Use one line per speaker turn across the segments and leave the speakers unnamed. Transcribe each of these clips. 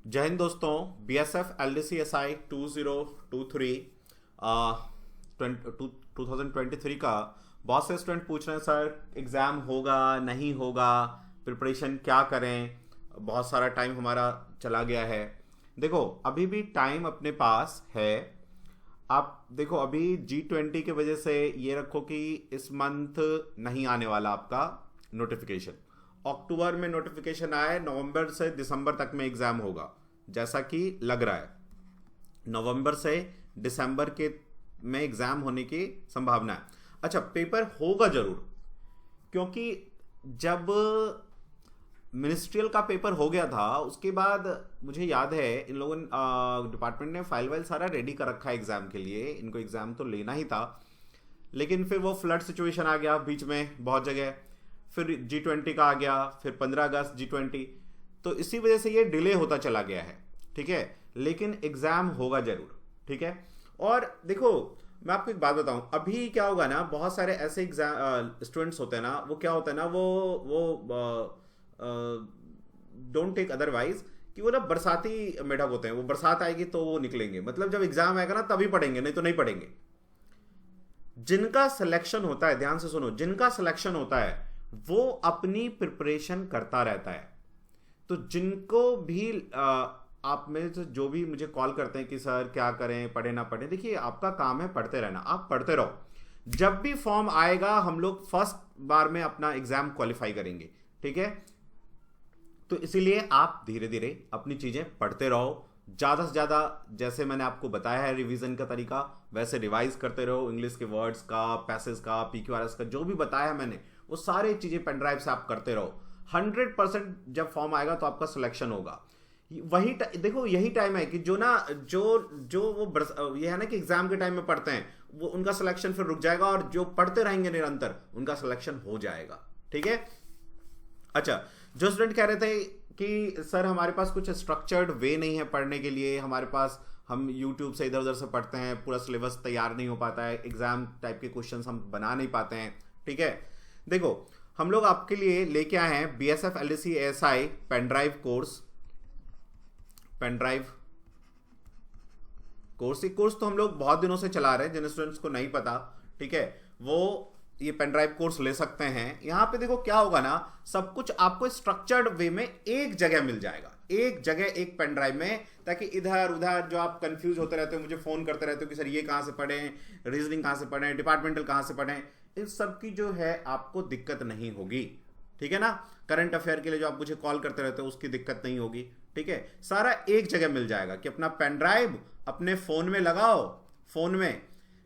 जय हिंद दोस्तों। BSF LDC SI 2023 2023 का बहुत से स्टूडेंट पूछ रहे हैं सर एग्ज़ाम होगा नहीं होगा, प्रिपरेशन क्या करें, बहुत सारा टाइम हमारा चला गया है। देखो अभी भी टाइम अपने पास है। आप देखो अभी G20 की वजह से ये रखो कि इस मंथ नहीं आने वाला आपका नोटिफिकेशन। अक्टूबर में नोटिफिकेशन आए, नवंबर से दिसंबर तक में एग्ज़ाम होगा जैसा कि लग रहा है। नवंबर से दिसंबर के में एग्ज़ाम होने की संभावना है। अच्छा, पेपर होगा ज़रूर, क्योंकि जब मिनिस्ट्रियल का पेपर हो गया था उसके बाद मुझे याद है इन लोगों ने डिपार्टमेंट ने फाइल वाइल सारा रेडी कर रखा है एग्ज़ाम के लिए। इनको एग्ज़ाम तो लेना ही था, लेकिन फिर वो फ्लड सिचुएशन आ गया बीच में बहुत जगह, फिर G20 का आ गया, फिर 15 अगस्त G20, तो इसी वजह से ये डिले होता चला गया है। ठीक है, लेकिन एग्ज़ाम होगा ज़रूर। ठीक है, और देखो मैं आपको एक बात बताऊं, अभी क्या होगा ना, बहुत सारे ऐसे एग्जाम स्टूडेंट्स होते हैं ना, वो क्या होता है ना, वो डोंट टेक अदरवाइज कि वो ना बरसाती मेढक होते हैं। वो बरसात आएगी तो वो निकलेंगे, मतलब जब एग्जाम आएगा ना तभी पढ़ेंगे, नहीं तो नहीं पढ़ेंगे। जिनका सिलेक्शन होता है, ध्यान से सुनो, जिनका सिलेक्शन होता है वो अपनी प्रिपरेशन करता रहता है। तो जिनको भी आप में से जो भी मुझे कॉल करते हैं कि सर क्या करें, पढ़े ना पढ़े, देखिए आपका काम है पढ़ते रहना, आप पढ़ते रहो। जब भी फॉर्म आएगा हम लोग फर्स्ट बार में अपना एग्जाम क्वालिफाई करेंगे। ठीक है, तो इसीलिए आप धीरे धीरे अपनी चीजें पढ़ते रहो, ज़्यादा से ज़्यादा जैसे मैंने आपको बताया है रिवीजन का तरीका, वैसे रिवाइज करते रहो। इंग्लिश के वर्ड्स का, पैसेज का, PQRS का, जो भी बताया है मैंने वो सारी चीज़ें पेन ड्राइव से आप करते रहो। 100% जब फॉर्म आएगा तो आपका सिलेक्शन होगा। वही देखो यही टाइम है कि जो ना जो जो वो ये है ना कि एग्जाम के टाइम में पढ़ते हैं वो उनका सिलेक्शन फिर रुक जाएगा, और जो पढ़ते रहेंगे निरंतर उनका सिलेक्शन हो जाएगा। ठीक है। अच्छा, जो स्टूडेंट कह रहे थे कि सर हमारे पास कुछ स्ट्रक्चर्ड वे नहीं है पढ़ने के लिए, हमारे पास हम यूट्यूब से इधर उधर से पढ़ते हैं, पूरा सिलेबस तैयार नहीं हो पाता है, एग्जाम टाइप के क्वेश्चंस हम बना नहीं पाते हैं। ठीक है, देखो हम लोग आपके लिए लेके आए हैं BSF LDC ASI pen drive course. Pen drive course, ये कोर्स तो हम लोग बहुत दिनों से चला रहे हैं, जिन स्टूडेंट्स को नहीं पता, ठीक है, वो ये पेन ड्राइव कोर्स ले सकते हैं। यहाँ पे देखो क्या होगा ना, सब कुछ आपको स्ट्रक्चर्ड वे में एक जगह मिल जाएगा, एक जगह एक पेन ड्राइव में, ताकि इधर उधर जो आप कंफ्यूज होते रहते हो, मुझे फोन करते रहते हो कि सर ये कहाँ से पढ़ें, रीजनिंग कहाँ से पढ़ें, डिपार्टमेंटल कहाँ से पढ़ें, इन सब की जो है आपको दिक्कत नहीं होगी। ठीक है ना, करंट अफेयर के लिए जो आप मुझे कॉल करते रहते हो उसकी दिक्कत नहीं होगी। ठीक है, सारा एक जगह मिल जाएगा कि अपना पेन ड्राइव अपने फोन में लगाओ। फोन में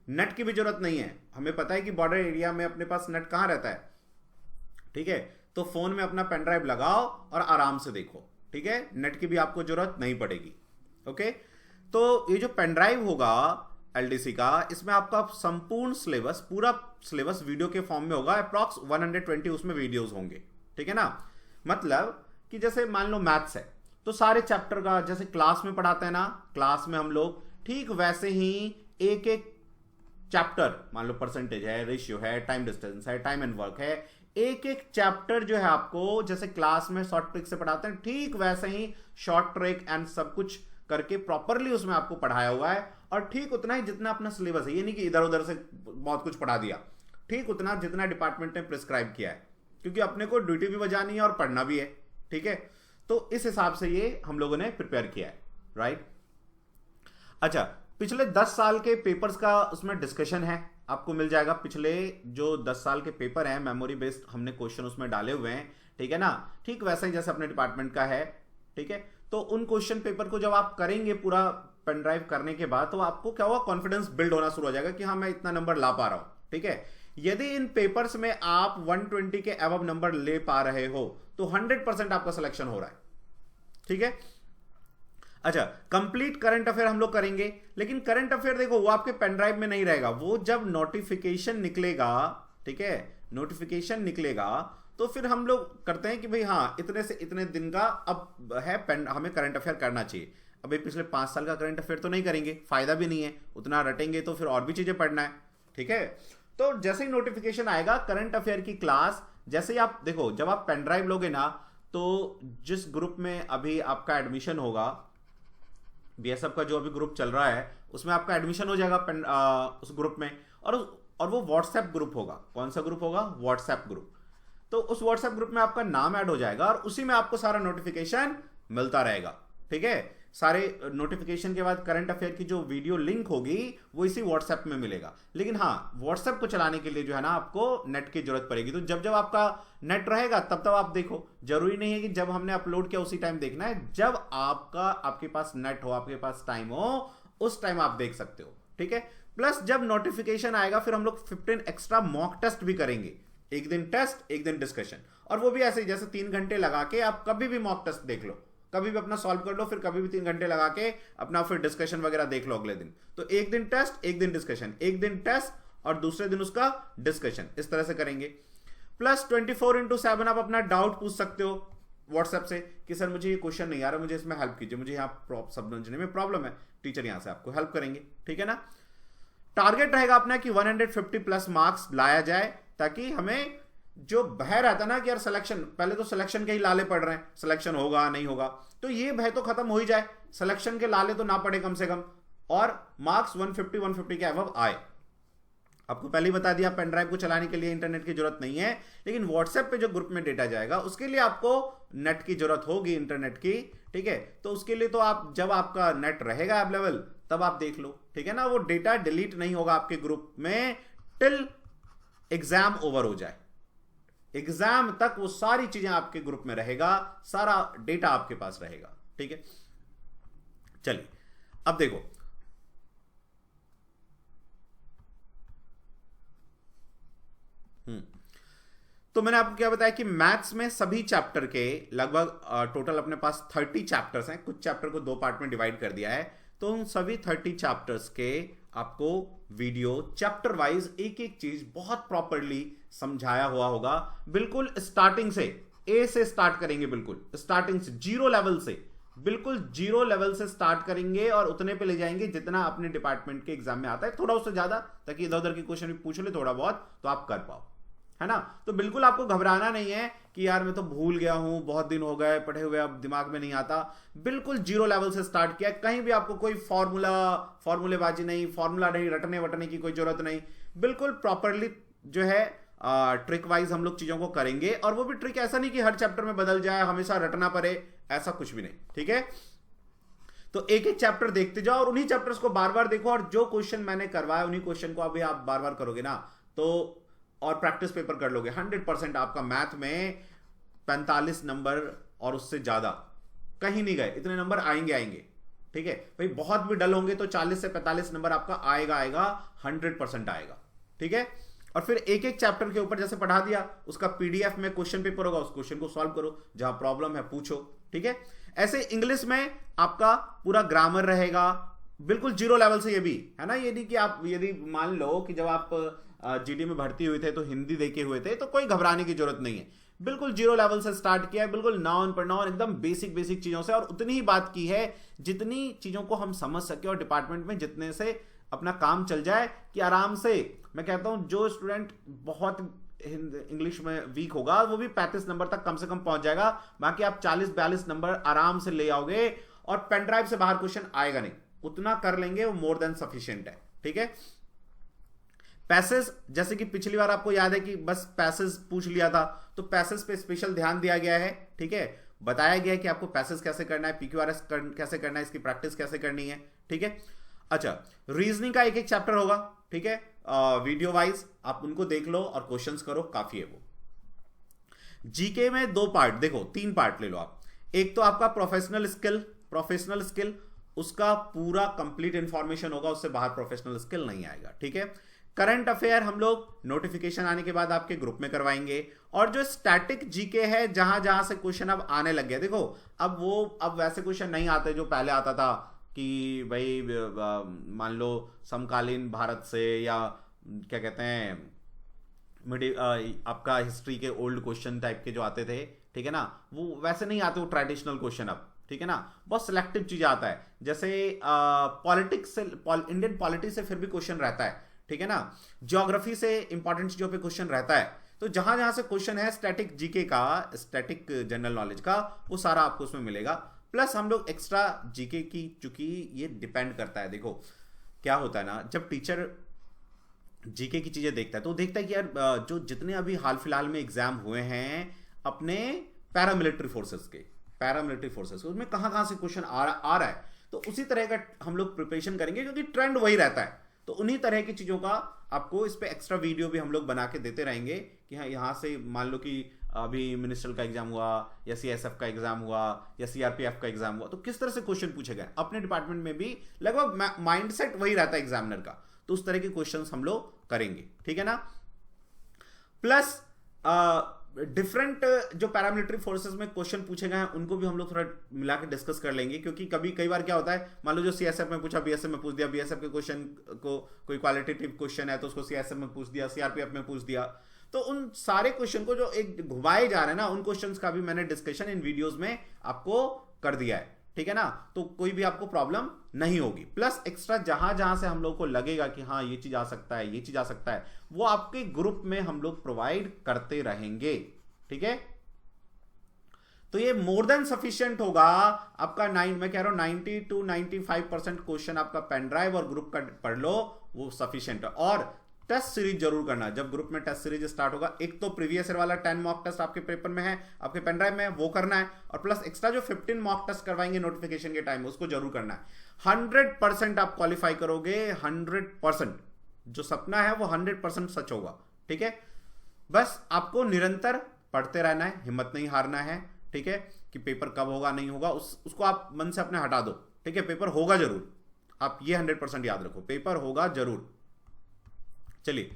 नेट की भी जरूरत नहीं है, हमें पता है कि बॉर्डर एरिया में अपने पास नेट कहाँ रहता है। ठीक है, तो फोन में अपना पेन ड्राइव लगाओ और आराम से देखो। ठीक है, नेट की भी आपको जरूरत नहीं पड़ेगी। ओके, तो ये जो पेन ड्राइव होगा LDC का, इसमें आपका संपूर्ण सिलेबस, पूरा सिलेबस वीडियो के फॉर्म में होगा। अप्रॉक्स 120 उसमें वीडियोस होंगे। ठीक है ना, मतलब कि जैसे मान लो मैथ्स है तो सारे चैप्टर का जैसे क्लास में पढ़ाते हैं ना, क्लास में हम लोग ठीक वैसे ही एक एक चैप्टर, मान लो परसेंटेज है, रेशियो है, टाइम डिस्टेंस है, टाइम एंड वर्क है, एक एक चैप्टर जो है आपको जैसे क्लास में शॉर्ट ट्रिक से पढ़ाते हैं, ठीक वैसे ही शॉर्ट ट्रिक एंड सब कुछ करके प्रॉपरली उसमें आपको पढ़ाया हुआ है। और ठीक उतना ही जितना अपना सिलेबस है, ये नहीं कि इधर उधर से बहुत कुछ पढ़ा दिया, ठीक उतना जितना डिपार्टमेंट ने प्रिस्क्राइब किया है, क्योंकि अपने को ड्यूटी भी बजानी है और पढ़ना भी है। ठीक है, तो इस हिसाब से ये हम लोगों ने प्रिपेयर किया है। राइट। अच्छा, पिछले 10 साल के पेपर्स का उसमें डिस्कशन है, आपको मिल जाएगा। पिछले जो 10 साल के पेपर हैं, मेमोरी बेस्ड हमने क्वेश्चन उसमें डाले हुए हैं। ठीक है ना, ठीक वैसा ही जैसे अपने डिपार्टमेंट का है। ठीक है, तो उन क्वेश्चन पेपर को जब आप करेंगे पूरा पेन ड्राइव करने के बाद, तो आपको क्या होगा, कॉन्फिडेंस बिल्ड होना शुरू हो जाएगा कि हाँ मैं इतना नंबर ला पा रहा हूं। ठीक है, यदि इन पेपर्स में आप 120 के अबव नंबर ले पा रहे हो तो 100% आपका सिलेक्शन हो रहा है। ठीक है। अच्छा, कंप्लीट करंट अफेयर हम लोग करेंगे, लेकिन करंट अफेयर देखो वो आपके पेन ड्राइव में नहीं रहेगा, वो जब नोटिफिकेशन निकलेगा, ठीक है, नोटिफिकेशन निकलेगा तो फिर हम लोग करते हैं कि भाई हाँ इतने से इतने दिन का अब है पेन, हमें करंट अफेयर करना चाहिए। अभी पिछले 5 साल का करंट अफेयर तो नहीं करेंगे, फायदा भी नहीं है, उतना रटेंगे तो फिर और भी चीजें पढ़ना है। ठीक है, तो जैसे ही नोटिफिकेशन आएगा करंट अफेयर की क्लास, जैसे ही आप देखो जब आप पेन ड्राइव लोगे ना, तो जिस ग्रुप में अभी आपका एडमिशन होगा, बीएसएफ का जो अभी ग्रुप चल रहा है उसमें आपका एडमिशन हो जाएगा उस ग्रुप में, और वो व्हाट्सएप ग्रुप होगा। कौन सा ग्रुप होगा? WhatsApp group. तो उस व्हाट्सएप ग्रुप में आपका नाम ऐड हो जाएगा और उसी में आपको सारा नोटिफिकेशन मिलता रहेगा। ठीक है, सारे नोटिफिकेशन के बाद करंट अफेयर की जो वीडियो लिंक होगी वो इसी व्हाट्सएप में मिलेगा। लेकिन हाँ, व्हाट्सएप को चलाने के लिए जो है ना आपको नेट की जरूरत पड़ेगी। तो जब जब आपका नेट रहेगा तब तब आप देखो। जरूरी नहीं है कि जब हमने अपलोड किया उसी टाइम देखना है, जब आपके पास नेट हो, आपके पास टाइम हो, उस टाइम आप देख सकते हो। ठीक है, प्लस जब नोटिफिकेशन आएगा फिर हम लोग 15 एक्स्ट्रा मॉक टेस्ट भी करेंगे। एक दिन टेस्ट, एक दिन डिस्कशन, और वो भी ऐसे जैसे 3 घंटे लगा के आप कभी भी मॉक टेस्ट देख लो, कभी भी अपना सॉल्व कर लो, फिर कभी भी 3 घंटे लगा के अपना फिर डिस्कशन वगैरह देख लो अगले दिन। तो एक दिन टेस्ट, एक दिन डिस्कशन, एक दिन टेस्ट और दूसरे दिन उसका डिस्कशन, इस तरह से करेंगे। प्लस 24/7 आप अपना डाउट पूछ सकते हो व्हाट्सएप से कि सर मुझे ये क्वेश्चन नहीं आ रहा, मुझे इसमें हेल्प कीजिए, मुझे यहाँ समझने में प्रॉब्लम है। टीचर यहाँ से आपको हेल्प करेंगे। ठीक है ना। टारगेट रहेगा अपना कि 150 प्लस मार्क्स लाया जाए, ताकि हमें जो भय रहता ना कि यार सिलेक्शन, पहले तो सिलेक्शन के ही लाले पड़ रहे हैं, सिलेक्शन होगा नहीं होगा, तो ये भय तो खत्म हो ही जाए, सिलेक्शन के लाले तो ना पड़े कम से कम, और मार्क्स 150 के अबव आए। आपको पहले ही बता दिया, पेन ड्राइव को चलाने के लिए इंटरनेट की जरूरत नहीं है, लेकिन व्हाट्सएप पे जो ग्रुप में डेटा जाएगा उसके लिए आपको नेट की जरूरत होगी, इंटरनेट की। ठीक है, तो उसके लिए तो आप जब आपका नेट रहेगा अवेलेबल तब आप देख लो। ठीक है ना, वो डेटा डिलीट नहीं होगा आपके ग्रुप में टिल एग्जाम ओवर हो जाए। एग्जाम तक वो सारी चीजें आपके ग्रुप में रहेगा, सारा डेटा आपके पास रहेगा। ठीक है, चलिए अब देखो, तो मैंने आपको क्या बताया कि मैथ्स में सभी चैप्टर के लगभग टोटल अपने पास 30 चैप्टर्स हैं। कुछ चैप्टर को 2 पार्ट में डिवाइड कर दिया है, तो उन सभी 30 चैप्टर्स के आपको वीडियो चैप्टर वाइज एक एक चीज बहुत प्रॉपरली समझाया हुआ होगा। बिल्कुल स्टार्टिंग से, ए से स्टार्ट करेंगे, बिल्कुल स्टार्टिंग से, जीरो लेवल से, बिल्कुल जीरो लेवल से स्टार्ट करेंगे और उतने पे ले जाएंगे जितना अपने डिपार्टमेंट के एग्जाम में आता है, थोड़ा उससे ज्यादा, ताकि इधर उधर के क्वेश्चन भी पूछ ले थोड़ा बहुत तो आप कर पाओ, है ना। तो बिल्कुल आपको घबराना नहीं है कि यार मैं तो भूल गया हूं, बहुत दिन हो गए पढ़े हुए, अब दिमाग में नहीं आता। बिल्कुल जीरो लेवल से स्टार्ट किया, कहीं भी आपको कोई फॉर्मूलेबाजी नहीं, फॉर्मूला नहीं, रटने वटने की कोई जरूरत नहीं। बिल्कुल प्रॉपरली जो है ट्रिक वाइज हम लोग चीजों को करेंगे, और वो भी ट्रिक ऐसा नहीं कि हर चैप्टर में बदल जाए, हमेशा रटना पड़े, ऐसा कुछ भी नहीं। ठीक है, तो एक एक चैप्टर देखते जाओ और उन्हीं चैप्टर्स को बार बार देखो, और जो क्वेश्चन मैंने करवाया उन्हीं क्वेश्चन को अभी आप बार बार करोगे ना, तो और प्रैक्टिस पेपर कर लोगे, 100% आपका मैथ में 45 नंबर और उससे ज्यादा कहीं नहीं गए, इतने नंबर आएंगे। ठीक है भाई, बहुत भी डल होंगे तो 40 से 45 नंबर आपका आएगा, 100% आएगा। ठीक है, और फिर एक एक चैप्टर के ऊपर जैसे पढ़ा दिया, उसका पीडीएफ में क्वेश्चन पेपर होगा, उस क्वेश्चन को सॉल्व करो, जहां प्रॉब्लम है पूछो। ठीक है, ऐसे इंग्लिश में आपका पूरा ग्रामर रहेगा, बिल्कुल जीरो लेवल से। ये भी है ना, ये नहीं कि आप यदि मान लो कि जब आप जीडी में भर्ती हुए थे तो हिंदी देखे हुए थे, तो कोई घबराने की जरूरत नहीं है। बिल्कुल जीरो लेवल से स्टार्ट किया है, बिल्कुल नाउन प्रोनाउन एकदम बेसिक चीजों से, और उतनी ही बात की है जितनी चीजों को हम समझ सके और डिपार्टमेंट में जितने से अपना काम चल जाए, कि आराम से, मैं कहता हूं जो स्टूडेंट बहुत इंग्लिश में वीक होगा वो भी 35 नंबर तक कम से कम पहुंच जाएगा। बाकी आप 40-42 नंबर आराम से ले आओगे, और पेन ड्राइव से बाहर क्वेश्चन आएगा नहीं, उतना कर लेंगे, वो मोर देन सफिशिएंट है। ठीक है, पैसेज, जैसे कि पिछली बार आपको याद है कि बस पैसेज पूछ लिया था, तो पैसेज पे स्पेशल ध्यान दिया गया है। ठीक है, बताया गया है कि आपको पैसेज कैसे करना है, पीक्यूआरएस कैसे करना है, इसकी प्रैक्टिस कैसे करनी है। ठीक है, अच्छा, रीजनिंग का एक एक चैप्टर होगा। ठीक है, वीडियो वाइज आप उनको देख लो और क्वेश्चंस करो, काफी है वो। जीके में 2 पार्ट, देखो 3 पार्ट ले लो आप। एक तो आपका प्रोफेशनल स्किल, उसका पूरा कंप्लीट इंफॉर्मेशन होगा, उससे बाहर प्रोफेशनल स्किल नहीं आएगा। ठीक है, करंट अफेयर हम लोग नोटिफिकेशन आने के बाद आपके ग्रुप में करवाएंगे, और जो स्टैटिक जीके है, जहां जहां से क्वेश्चन अब आने लग गए, देखो अब वैसे क्वेश्चन नहीं आते जो पहले आता था कि भाई मान लो समकालीन भारत से, या क्या कहते हैं आपका हिस्ट्री के ओल्ड क्वेश्चन टाइप के जो आते थे। ठीक है ना, वो वैसे नहीं आते, वो ट्रेडिशनल क्वेश्चन अब। ठीक है ना, बहुत सिलेक्टिव चीजें आता है, जैसे पॉलिटिक्स से, इंडियन पॉलिटी से फिर भी क्वेश्चन रहता है। ठीक है ना, ज्योग्राफी से इंपॉर्टेंट चीजों पे क्वेश्चन रहता है। तो जहां जहां से क्वेश्चन है स्टैटिक जीके का, स्टैटिक जनरल नॉलेज का, वो सारा आपको उसमें मिलेगा। प्लस हम लोग एक्स्ट्रा जीके की, चूंकि ये डिपेंड करता है, देखो क्या होता है ना, जब टीचर जीके की चीजें देखता है तो देखता है कि यार जो जितने अभी हाल फिलहाल में एग्जाम हुए हैं अपने पैरामिलिट्री फोर्सेस के, उसमें कहां कहां से क्वेश्चन आ रहा है, तो उसी तरह का हम लोग प्रिपरेशन करेंगे क्योंकि ट्रेंड वही रहता है। तो उन्हीं तरह की चीजों का आपको इस पे एक्स्ट्रा वीडियो भी हम लोग बना के देते रहेंगे कि हाँ, यहाँ से मान लो कि अभी मिनिस्ट्रियल का एग्जाम हुआ या सीएसएफ का एग्जाम हुआ या सीआरपीएफ का एग्जाम हुआ, तो किस तरह से क्वेश्चन पूछे गए अपने डिपार्टमेंट में भी लगभग माइंडसेट वही रहता है एग्जामिनर का, तो उस तरह के क्वेश्चंस हम लोग करेंगे, ठीक है ना। प्लस डिफरेंट जो पैरामिलिट्री फोर्सेस में क्वेश्चन पूछे गए हैं उनको भी हम लोग थोड़ा मिला के डिस्कस कर लेंगे, क्योंकि कई बार क्या होता है, मान लो जो सीएसएफ में पूछा बीएसएफ में पूछ दिया, बीएसएफ के क्वेश्चन को कोई क्वालिटेटिव क्वेश्चन है तो उसको सीएसएफ में पूछ दिया, सीआरपीएफ में पूछ दिया, तो उन सारे क्वेश्चन को जो एक घुमाए जा रहे हैं ना, उन क्वेश्चंस का भी मैंने डिस्कशन इन वीडियोस में आपको कर दिया है, ठीक है ना, तो कोई भी आपको प्रॉब्लम नहीं होगी। प्लस एक्स्ट्रा जहां जहां से हम लोग को लगेगा कि हाँ ये चीज आ सकता है, ये चीज आ सकता है, वो आपके ग्रुप में हम लोग प्रोवाइड करते रहेंगे, ठीक है। तो ये मोर देन सफिशिएंट होगा आपका, मैं कह रहा हूं 90 to 95% क्वेश्चन आपका पेन ड्राइव और ग्रुप का पढ़ लो, वो सफिशिएंट है। और टेस्ट सीरीज जरूर करना, जब ग्रुप में टेस्ट सीरीज स्टार्ट होगा, एक तो प्रीवियस ईयर वाला 10 मॉक टेस्ट आपके पेपर में है, आपके पेन ड्राइव में है, वो करना है, और प्लस एक्स्ट्रा जो 15 मॉक टेस्ट करवाएंगे नोटिफिकेशन के टाइम, उसको जरूर करना है। 100% आप क्वालिफाई करोगे, 100%, जो सपना है वो 100% सच होगा, ठीक है। बस आपको निरंतर पढ़ते रहना है, हिम्मत नहीं हारना है, ठीक है, कि पेपर कब होगा नहीं होगा उसको आप मन से अपने हटा दो, ठीक है, पेपर होगा जरूर, आप ये 100% याद रखो, पेपर होगा जरूर। चलिए,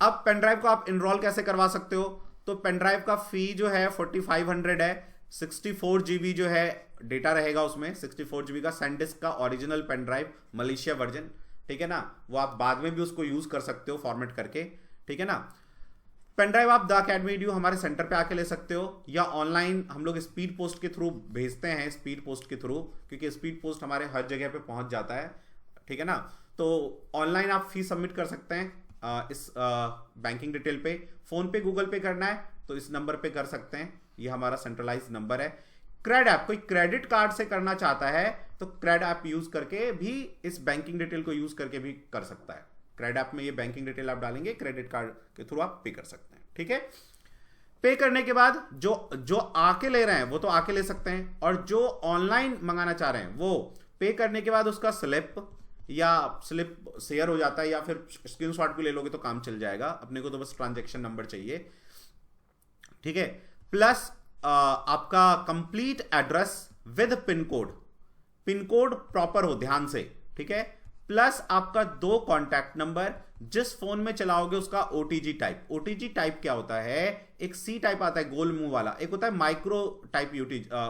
अब पेन ड्राइव को आप इनरोल कैसे करवा सकते हो, तो पेन ड्राइव का फी जो है 4500 है, 64 GB जो है डेटा रहेगा उसमें, 64 GB का सैनडिस्क का original pen drive Malaysia version, ठीक है ना, वो आप बाद में भी उसको यूज कर सकते हो फॉर्मेट करके, ठीक है ना। पेन ड्राइव आप द अकेडमी ड्यू हमारे सेंटर पे आके ले सकते हो, या ऑनलाइन हम लोग स्पीड पोस्ट के थ्रू भेजते हैं, स्पीड पोस्ट के थ्रू, क्योंकि स्पीड पोस्ट हमारे हर जगह पे पहुंच जाता है, ठीक है ना। तो ऑनलाइन आप फीस सबमिट कर सकते हैं इस बैंकिंग डिटेल पे, फोन पे गूगल पे करना है तो इस नंबर पे कर सकते हैं, ये हमारा सेंट्रलाइज नंबर है। क्रेड ऐप, कोई क्रेडिट कार्ड से करना चाहता है तो क्रेड ऐप यूज करके भी इस बैंकिंग डिटेल को यूज करके भी कर सकता है। क्रेड ऐप में ये बैंकिंग डिटेल आप डालेंगे, क्रेडिट कार्ड के थ्रू आप पे कर सकते हैं, ठीक है। पे करने के बाद जो आके ले रहे हैं वो तो आके ले सकते हैं, और जो ऑनलाइन मंगाना चाह रहे हैं वो पे करने के बाद उसका स्लिप शेयर हो जाता है, या फिर स्क्रीनशॉट भी ले लोगे तो काम चल जाएगा, अपने को तो बस ट्रांजैक्शन नंबर चाहिए, ठीक है। प्लस आपका complete address with pin code proper हो ध्यान से, ठीक है। प्लस आपका 2 कॉन्टैक्ट नंबर, जिस फोन में चलाओगे उसका ओटीजी टाइप क्या होता है, एक सी टाइप आता है गोल मुंह वाला, एक होता है माइक्रो टाइप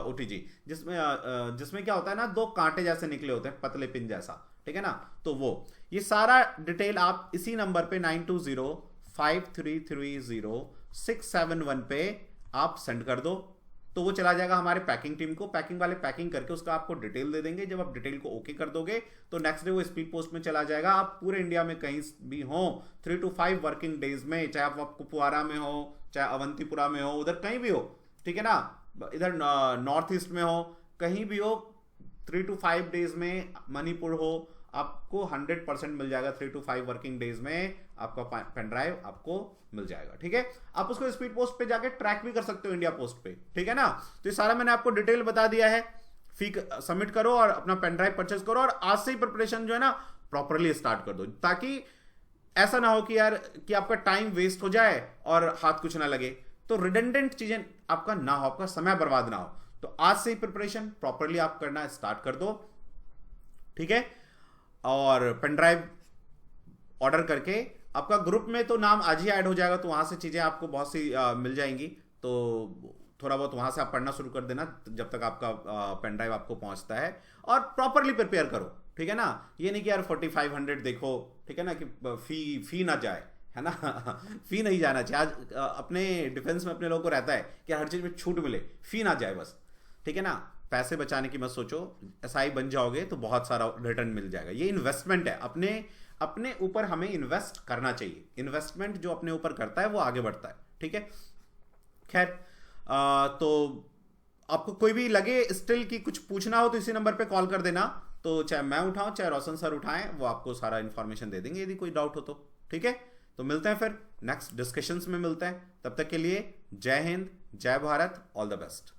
ओटीजी, जिसमें क्या होता है ना, 2 कांटे जैसे निकले होते हैं, पतले पिन जैसा, ठीक है ना। तो वो ये सारा डिटेल आप इसी नंबर पे 9205330671 पे आप सेंड कर दो, तो वो चला जाएगा हमारे पैकिंग टीम को, पैकिंग वाले पैकिंग करके उसका आपको डिटेल दे देंगे। जब आप डिटेल को ओके कर दोगे तो नेक्स्ट डे वो स्पीड पोस्ट में चला जाएगा। आप पूरे इंडिया में कहीं भी हो 3 to 5 वर्किंग डेज में, चाहे आप कुपवारा में हो, चाहे अवंतीपुरा में हो, उधर कहीं भी हो, ठीक है ना, इधर नॉर्थ ईस्ट में हो, कहीं भी हो, 3 to 5 डेज में, मणिपुर हो, आपको 100% मिल जाएगा। 3 to 5 वर्किंग डेज में आपका पेन ड्राइव आपको मिल जाएगा, ठीक है। आप उसको स्पीड पोस्ट पे जाके ट्रैक भी कर सकते हो इंडिया पोस्ट पे, ठीक है ना। तो ये सारा मैंने आपको डिटेल बता दिया है। फी सबमिट करो और अपना पेन ड्राइव परचेज करो, और आज से ही प्रिपरेशन जो है ना प्रॉपरली स्टार्ट कर दो, ताकि ऐसा ना हो कि यार कि आपका टाइम वेस्ट हो जाए और हाथ कुछ ना लगे, तो रिडंडेंट चीजें आपका ना हो, आपका समय बर्बाद ना हो। तो आज से ही प्रिपरेशन प्रॉपरली आप करना स्टार्ट कर दो, ठीक है। और पेन ड्राइव ऑर्डर करके आपका ग्रुप में तो नाम आज ही ऐड हो जाएगा, तो वहां से चीजें आपको बहुत सी मिल जाएंगी, तो थोड़ा बहुत वहां से आप पढ़ना शुरू कर देना जब तक आपका पेन ड्राइव आपको पहुंचता है, और प्रॉपरली प्रिपेयर करो, ठीक है ना। ये नहीं कि यार 4500 देखो, ठीक है ना, कि फी ना जाए, है ना फी नहीं जाना चाहिए। आज अपने डिफेंस में अपने लोगों को रहता है कि हर चीज में छूट मिले, फी ना जाए बस, ठीक है ना। पैसे बचाने की मत सोचो, एसआई बन जाओगे तो बहुत सारा रिटर्न मिल जाएगा। ये इन्वेस्टमेंट है, अपने ऊपर हमें इन्वेस्ट करना चाहिए। इन्वेस्टमेंट जो अपने ऊपर करता है वो आगे बढ़ता है, ठीक है। खैर, तो आपको कोई भी लगे स्टिल कि कुछ पूछना हो तो इसी नंबर पे कॉल कर देना, तो चाहे मैं उठाऊं चाहे रोशन सर उठाएं, वो आपको सारा इन्फॉर्मेशन दे देंगे यदि कोई डाउट हो तो। ठीक है, तो मिलते हैं फिर नेक्स्ट डिस्कशंस में मिलते हैं, तब तक के लिए जय हिंद, जय भारत, ऑल द बेस्ट।